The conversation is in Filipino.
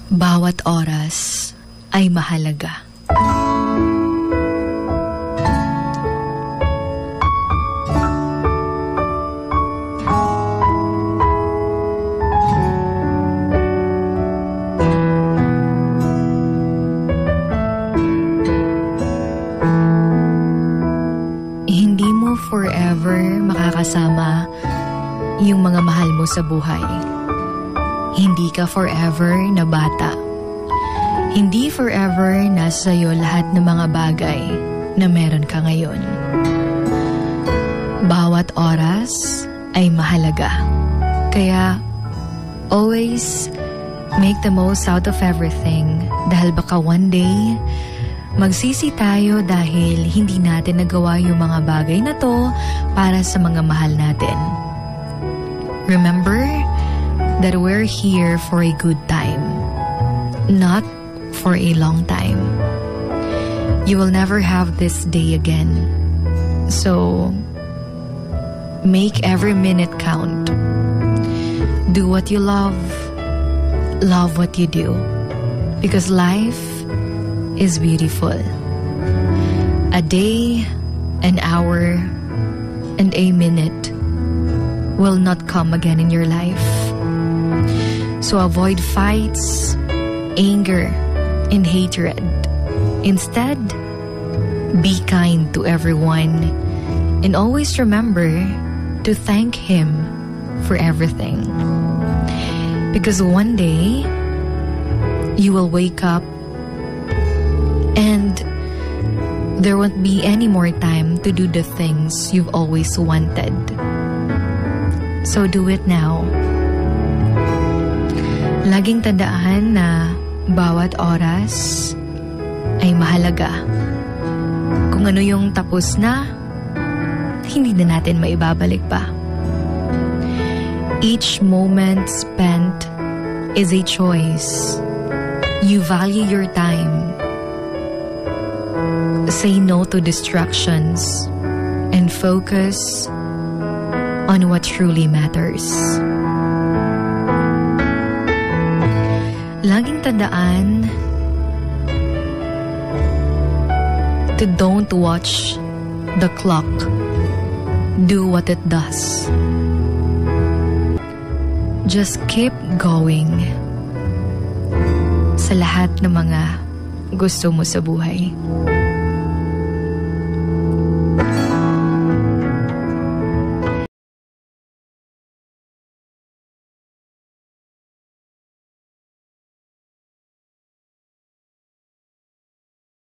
Bawat oras ay mahalaga. Hindi mo forever makakasama yung mga mahal mo sa buhay. Hindi ka forever na bata. Hindi forever nasa sa'yo lahat ng mga bagay na meron ka ngayon. Bawat oras ay mahalaga. Kaya, always make the most out of everything dahil baka one day, magsisi tayo dahil hindi natin nagawa yung mga bagay na to para sa mga mahal natin. Remember that we're here for a good time, not for a long time. You will never have this day again. So, make every minute count. Do what you love what you do. Because life is beautiful. A day, an hour, and a minute will not come again in your life. So avoid fights, anger, and hatred. Instead, be kind to everyone and always remember to thank Him for everything. Because one day, you will wake up and there won't be any more time to do the things you've always wanted. So do it now. Laging tandaan na bawat oras ay mahalaga. Kung ano yung tapos na, hindi na natin maibabalik pa. Each moment spent is a choice. You value your time. Say no to distractions and focus on what truly matters. Laging tandaan to don't watch the clock. Do what it does. Just keep going sa lahat ng mga gusto mo sa buhay.